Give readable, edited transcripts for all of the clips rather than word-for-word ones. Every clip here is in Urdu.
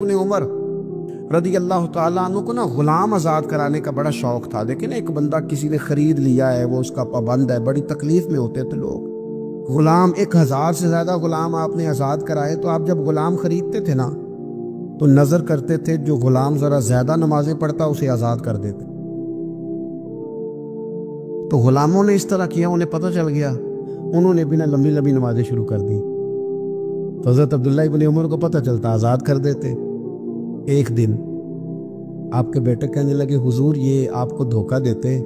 ابن عمر رضی اللہ تعالیٰ عنہ کو غلام آزاد کرانے کا بڑا شوق تھا، لیکن ایک بندہ کسی نے خرید لیا ہے، وہ اس کا پابند ہے، بڑی تکلیف میں ہوتے تھے لوگ۔ غلام 1000 سے زیادہ غلام آپ نے آزاد کرائے، تو آپ جب غلام خریدتے تھے نا تو نظر کرتے تھے جو غلام ذرا زیادہ نمازیں پڑھتا اسے آزاد کر دیتے۔ تو غلاموں نے اس طرح کیا، انہیں پتہ چل گیا، انہوں نے بنا لمبی لمبی نمازیں شروع کر دی۔ تو حضرت عبداللہ ابن عمر کو پتہ چلتا، آزاد کر دیتے۔ ایک دن آپ کے بیٹے کہنے لگے، حضور یہ آپ کو دھوکہ دیتے،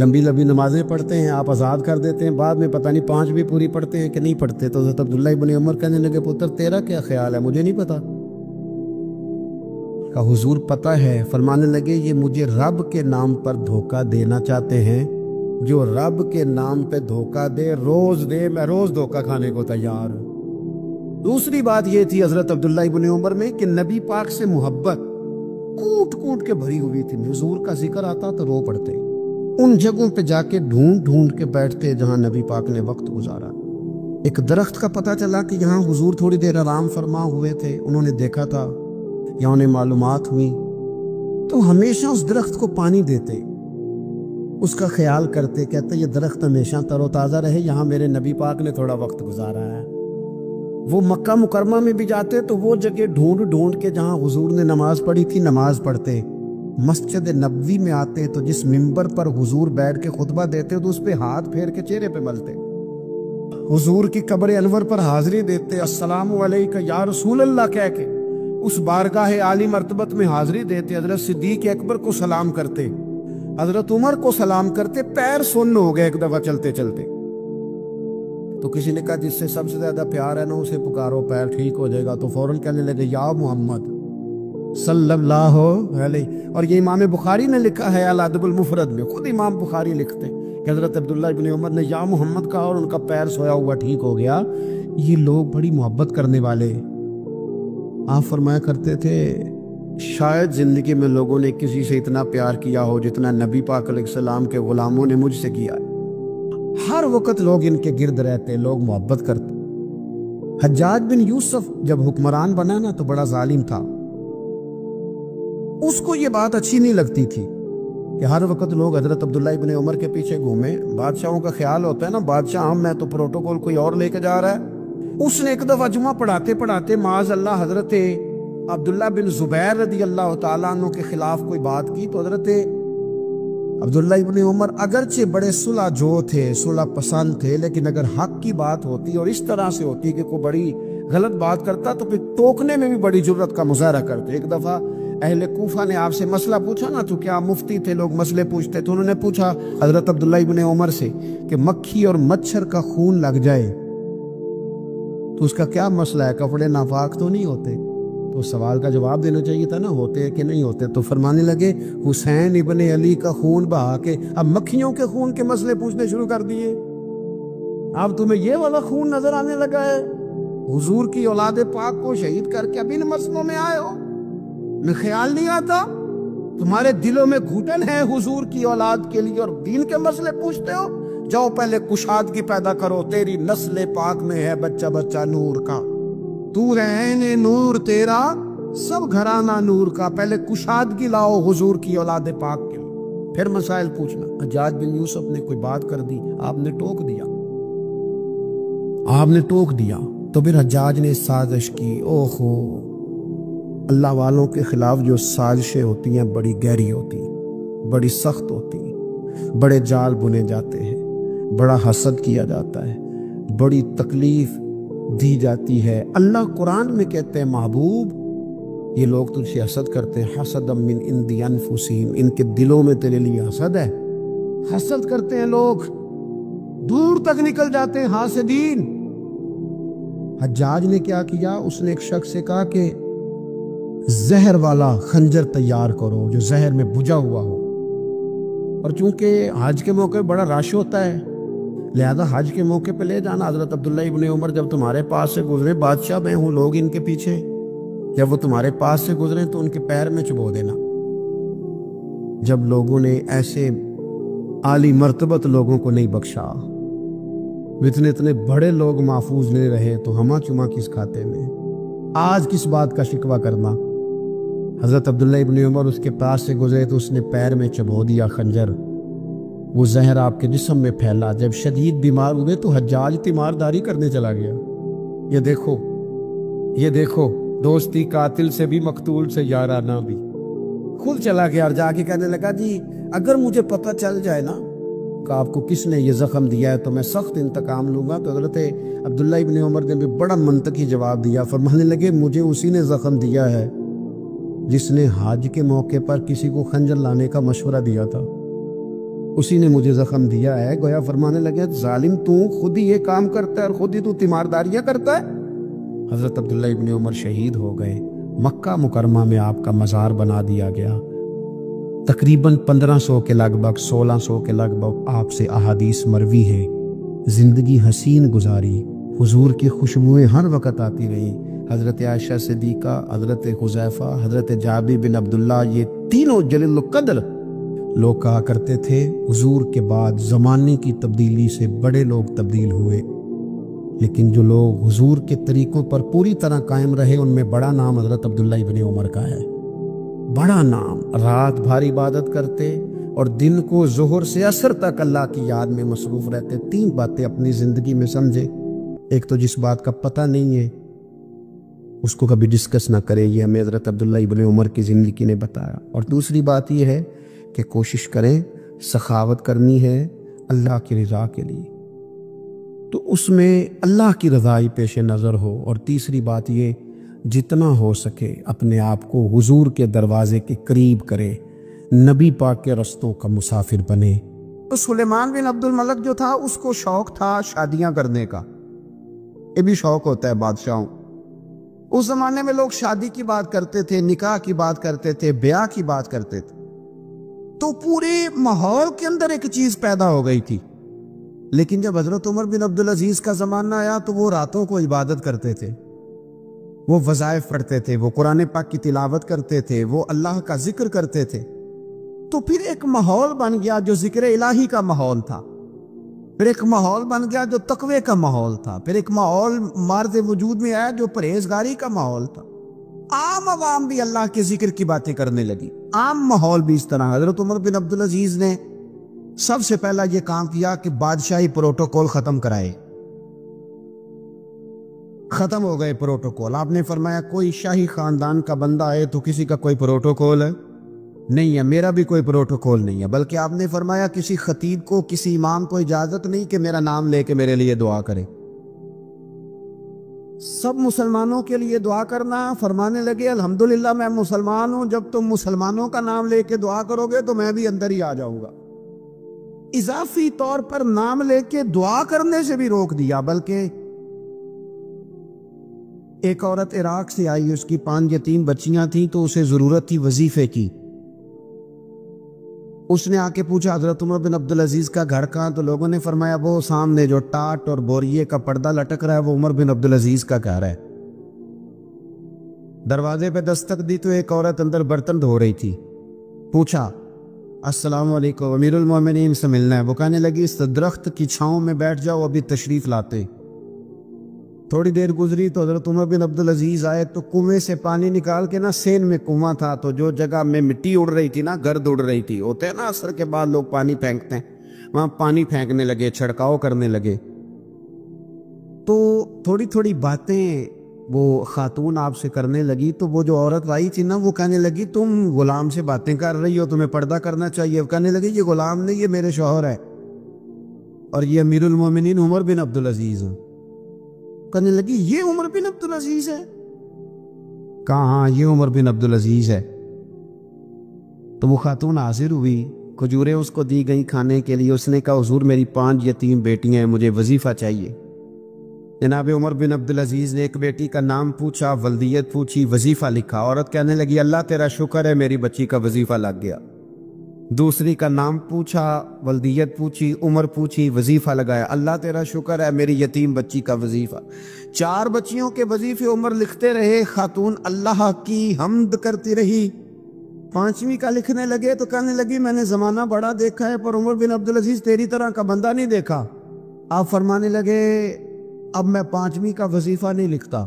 لمبی لمبی نمازیں پڑھتے ہیں، آپ آزاد کر دیتے ہیں، بعد میں پتہ نہیں 5 بھی پوری پڑھتے ہیں کہ نہیں پڑھتے۔ تو حضرت عبداللہ ابن عمر کہنے لگے، پتر تیرا کیا خیال ہے، مجھے نہیں پتا۔ کہا حضور پتہ ہے۔ فرمانے لگے، یہ مجھے رب کے نام پر دھوکہ دینا چاہتے ہیں، جو رب کے نام پہ دھوکہ دے روز دے، میں روز دھوکہ کھانے کو تیار ہوں۔ دوسری بات یہ تھی حضرت عبداللہ ابن عمر میں کہ نبی پاک سے محبت کوٹ کوٹ کے بھری ہوئی تھی۔ حضور کا ذکر آتا تو رو پڑتے، ان جگہوں پہ جا کے ڈھونڈ ڈھونڈ کے بیٹھتے جہاں نبی پاک نے وقت گزارا۔ ایک درخت کا پتہ چلا کہ یہاں حضور تھوڑی دیر آرام فرما ہوئے تھے، انہوں نے دیکھا تھا یا انہیں معلومات ہوئی، تو ہمیشہ اس درخت کو پانی دیتے، اس کا خیال کرتے، کہتے یہ درخت ہمیشہ تر و تازہ رہے، یہاں میرے نبی پاک نے تھوڑا وقت گزارا ہے۔ وہ مکہ مکرمہ میں بھی جاتے تو وہ جگہ ڈھونڈ ڈھونڈ کے جہاں حضور نے نماز پڑھی تھی نماز پڑھتے۔ مسجد نبوی میں آتے تو جس ممبر پر حضور بیٹھ کے خطبہ دیتے تو اس پہ ہاتھ پھیر کے چہرے پہ ملتے۔ حضور کی قبر انور پر حاضری دیتے، السلام علیکہ یا رسول اللہ کہہ کے اس بارگاہ عالی مرتبت میں حاضری دیتے۔ حضرت صدیق اکبر کو سلام کرتے، حضرت عمر کو سلام کرتے، پیر سن ہو گئے ایک دفعہ چلتے چلتے۔ تو کسی نے کہا جس سے سب سے زیادہ پیار ہے نا اسے پکارو، پیر ٹھیک ہو جائے گا۔ تو فوراً کہنے لگے، یا محمد صلی اللہ علیہ۔ اور یہ امام بخاری نے لکھا ہے الادب المفرد میں، خود امام بخاری لکھتے کہ حضرت عبداللہ ابن عمر نے یا محمد کہا اور ان کا پیر سویا ہوا ٹھیک ہو گیا۔ یہ لوگ بڑی محبت کرنے والے۔ آپ فرمایا کرتے تھے، شاید زندگی میں لوگوں نے کسی سے اتنا پیار کیا ہو جتنا نبی پاک علیہ السلام کے غلاموں نے مجھ سے کیا۔ ہر وقت لوگ ان کے گرد رہتے، لوگ محبت کرتے۔ حجاج بن یوسف جب حکمران بنا نا تو بڑا ظالم تھا، اس کو یہ بات اچھی نہیں لگتی تھی کہ ہر وقت لوگ حضرت عبداللہ ابن عمر کے پیچھے گھومیں۔ بادشاہوں کا خیال ہوتا ہے نا، بادشاہ ہم میں تو پروٹوکول کوئی اور لے کے جا رہا ہے۔ اس نے ایک دفعہ جمعہ پڑھاتے پڑھاتے معاذ اللہ حضرت عبداللہ بن زبیر رضی اللہ تعالیٰ عنہ کے خلاف کوئی بات کی، تو حضرت عبداللہ ابن عمر اگرچہ بڑے صلح جو تھے، صلح پسند تھے، لیکن اگر حق کی بات ہوتی اور اس طرح سے ہوتی کہ کوئی بڑی غلط بات کرتا تو پھر ٹوکنے میں بھی بڑی جرت کا مظاہرہ کرتے۔ ایک دفعہ اہل کوفہ نے آپ سے مسئلہ پوچھا نا، تو کیا مفتی تھے، لوگ مسئلے پوچھتے، تو انہوں نے پوچھا حضرت عبداللہ ابن عمر سے کہ مکھی اور مچھر کا خون لگ جائے تو اس کا کیا مسئلہ ہے، کپڑے ناپاک تو نہیں ہوتے؟ تو سوال کا جواب دینا چاہیے تھا نا، ہوتے کہ نہیں ہوتے؟ تو فرمانے لگے، حسین ابن علی کا خون بہا کے اب مکھیوں کے خون کے مسئلے پوچھنے شروع کر دیے۔ اب تمہیں یہ والا خون نظر آنے لگا ہے؟ حضور کی اولاد پاک کو شہید کر کے اب ان مسئلوں میں آئے ہو؟ میں خیال نہیں آتا تمہارے دلوں میں گھٹن ہے حضور کی اولاد کے لیے اور دین کے مسئلے پوچھتے ہو؟ جاؤ پہلے کشادگی پیدا کرو، تیری نسل پاک میں ہے بچہ بچہ نور کا، تو رہن نور تیرا سب گھرانہ نور کا، پہلے کشادگی لاؤ حضور کی اولاد پاک کے لیے، پھر مسائل پوچھنا۔ حجاج بن یوسف نے کوئی بات کر دی، آپ نے ٹوک دیا، تو پھر حجاج نے سازش کی۔ اوہو، اللہ والوں کے خلاف جو سازشیں ہوتی ہیں بڑی گہری ہوتی ہیں، بڑی سخت ہوتی ہیں، بڑے جال بنے جاتے ہیں، بڑا حسد کیا جاتا ہے، بڑی تکلیف دی جاتی ہے۔ اللہ قرآن میں کہتے ہیں، محبوب یہ لوگ تجھ سے حسد کرتے ہیں، حسد من عند انفسہم، ان کے دلوں میں تیرے لیے حسد ہے۔ حسد کرتے ہیں لوگ، دور تک نکل جاتے ہیں حاسدین۔ حجاج نے کیا کیا؟ اس نے ایک شخص سے کہا کہ زہر والا خنجر تیار کرو جو زہر میں بجھا ہوا ہو، اور چونکہ حج کے موقع بڑا رش ہوتا ہے لہذا حج کے موقع پہ لے جانا۔ حضرت عبداللہ ابن عمر جب تمہارے پاس سے گزرے، بادشاہ میں ہوں، لوگ ان کے پیچھے، جب وہ تمہارے پاس سے گزرے تو ان کے پیر میں چبو دینا۔ جب لوگوں نے ایسے عالی مرتبت لوگوں کو نہیں بخشا، اتنے بڑے لوگ محفوظ نہیں رہے تو ہمہ چمہ کس کھاتے میں؟ آج کس بات کا شکوہ کرنا؟ حضرت عبداللہ ابن عمر اس کے پاس سے گزرے تو اس نے پیر میں چبھو دیا خنجر، وہ زہر آپ کے جسم میں پھیلا۔ جب شدید بیمار ہوئے تو حجاج تیمارداری کرنے چلا گیا۔ یہ دیکھو دوستی قاتل سے بھی مقتول سے یارانہ بھی۔ خود چلا گیا اور جا کے کہنے لگا جی اگر مجھے پتہ چل جائے نا کہ آپ کو کس نے یہ زخم دیا ہے تو میں سخت انتقام لوں گا۔ تو حضرت عبداللہ ابن عمر نے بھی بڑا منطقی جواب دیا، فرمانے لگے مجھے اسی نے زخم دیا ہے جس نے حج کے موقع پر کسی کو خنجر لانے کا مشورہ دیا تھا، اسی نے مجھے زخم دیا ہے۔ گویا فرمانے لگے ظالم تو خود ہی یہ کام کرتا ہے اور خود ہی تو تیمارداریاں کرتا ہے۔ حضرت عبداللہ ابن عمر شہید ہو گئے، مکہ مکرمہ میں آپ کا مزار بنا دیا گیا۔ تقریباً 1500 کے لگ بھگ 1600 کے لگ بھگ آپ سے احادیث مروی ہیں۔ زندگی حسین گزاری، حضور کی خوشبوئیں ہر وقت آتی رہی۔ حضرت عائشہ صدیقہ، حضرت حذیفہ، حضرت جابر بن عبداللہ، یہ تینوں جلیل القدر لوگ کہا کرتے تھے حضور کے بعد زمانے کی تبدیلی سے بڑے لوگ تبدیل ہوئے، لیکن جو لوگ حضور کے طریقوں پر پوری طرح قائم رہے ان میں بڑا نام حضرت عبداللہ ابن عمر کا ہے۔ بڑا نام، رات بھر عبادت کرتے اور دن کو ظہر سے عصر تک اللہ کی یاد میں مصروف رہتے۔ 3 باتیں اپنی زندگی میں سمجھے، ایک تو جس بات کا پتہ نہیں ہے اس کو کبھی ڈسکس نہ کرے، یہ ہمیں حضرت عبداللہ ابن عمر کی زندگی نے بتایا۔ اور دوسری بات یہ ہے کہ کوشش کریں، سخاوت کرنی ہے اللہ کی رضا کے لیے، تو اس میں اللہ کی رضا ہی پیش نظر ہو۔ اور تیسری بات یہ، جتنا ہو سکے اپنے آپ کو حضور کے دروازے کے قریب کرے، نبی پاک کے رستوں کا مسافر بنے۔ تو سلیمان بن عبد الملک جو تھا اس کو شوق تھا شادیاں کرنے کا، یہ بھی شوق ہوتا ہے بادشاہوں۔ اس زمانے میں لوگ شادی کی بات کرتے تھے، نکاح کی بات کرتے تھے، بیاہ کی بات کرتے تھے، تو پورے ماحول کے اندر ایک چیز پیدا ہو گئی تھی۔ لیکن جب حضرت عمر بن عبدالعزیز کا زمانہ آیا تو وہ راتوں کو عبادت کرتے تھے، وہ وظائف پڑھتے تھے، وہ قرآن پاک کی تلاوت کرتے تھے، وہ اللہ کا ذکر کرتے تھے۔ تو پھر ایک ماحول بن گیا جو ذکر الہی کا ماحول تھا، پھر ایک ماحول بن گیا جو تقوی کا ماحول تھا، پھر ایک ماحول مارد وجود میں آیا جو پرہیزگاری کا ماحول تھا۔ عام عوام بھی اللہ کے ذکر کی باتیں کرنے لگی، عام ماحول بھی اس طرح۔ حضرت عمر بن عبدالعزیز نے سب سے پہلا یہ کام کیا کہ بادشاہی پروٹوکول ختم کرائے۔ ختم ہو گئے پروٹوکول۔ آپ نے فرمایا کوئی شاہی خاندان کا بندہ آئے تو کسی کا کوئی پروٹوکول ہے نہیں ہے، میرا بھی کوئی پروٹوکول نہیں ہے، بلکہ آپ نے فرمایا کسی خطیب کو، کسی امام کو اجازت نہیں کہ میرا نام لے کے میرے لیے دعا کرے۔ سب مسلمانوں کے لیے دعا کرنا۔ فرمانے لگے الحمدللہ میں مسلمان ہوں، جب تم مسلمانوں کا نام لے کے دعا کرو گے تو میں بھی اندر ہی آ جاؤں گا۔ اضافی طور پر نام لے کے دعا کرنے سے بھی روک دیا، بلکہ ایک عورت عراق سے آئی، اس کی 5 یتیم بچیاں تھیں تو اسے ضرورت تھی وظیفے کی۔ اس نے آ کے پوچھا حضرت عمر بن عبدالعزیز کا گھر کہاں؟ تو لوگوں نے فرمایا وہ سامنے جو ٹاٹ اور بوریے کا پردہ لٹک رہا ہے وہ عمر بن عبدالعزیز کا گھر ہے۔ دروازے پہ دستک دی تو ایک عورت اندر برتن دھو رہی تھی۔ پوچھا السلام علیکم، امیر المومنین سے ملنا ہے۔ وہ کہنے لگی اس درخت کی چھاؤں میں بیٹھ جاؤ، ابھی تشریف لاتے۔ تھوڑی دیر گزری تو حضرت عمر بن عبدالعزیز آئے تو کنویں سے پانی نکال کے نا، سین میں کنواں تھا تو جو جگہ میں مٹی اڑ رہی تھی نا، گرد اڑ رہی تھی، ہوتے ہیں نا عصر کے بعد لوگ پانی پھینکتے ہیں، وہاں پانی پھینکنے لگے، چھڑکاؤ کرنے لگے۔ تو تھوڑی تھوڑی باتیں وہ خاتون آپ سے کرنے لگی تو وہ جو عورت آئی تھی نا وہ کہنے لگی تم غلام سے باتیں کر رہی ہو، تمہیں پردہ کرنا چاہیے۔ وہ کہنے لگی یہ غلام نہیں، یہ میرے شوہر ہے اور یہ امیر المومنین عمر بن عبدالعزیز ہیں۔ کہنے لگی یہ عمر بن عبدالعزیز ہے؟ کہا ہاں یہ عمر بن عبدالعزیز ہے۔ تو وہ خاتون حاضر ہوئی، کھجوریں اس کو دی گئیں کھانے کے لیے۔ اس نے کہا حضور میری 5 یتیم بیٹیاں ہیں، مجھے وظیفہ چاہیے۔ جناب عمر بن عبدالعزیز نے ایک بیٹی کا نام پوچھا، ولدیت پوچھی، وظیفہ لکھا۔ عورت کہنے لگی اللہ تیرا شکر ہے میری بچی کا وظیفہ لگ گیا۔ دوسری کا نام پوچھا، ولدیت پوچھی، عمر پوچھی، وظیفہ لگایا، اللہ تیرا شکر ہے میری یتیم بچی کا وظیفہ۔ 4 بچیوں کے وظیفے عمر لکھتے رہے، خاتون اللہ کی حمد کرتی رہی۔ 5ویں کا لکھنے لگے تو کہنے لگی میں نے زمانہ بڑا دیکھا ہے پر عمر بن عبدالعزیز تیری طرح کا بندہ نہیں دیکھا۔ آپ فرمانے لگے اب میں 5ویں کا وظیفہ نہیں لکھتا،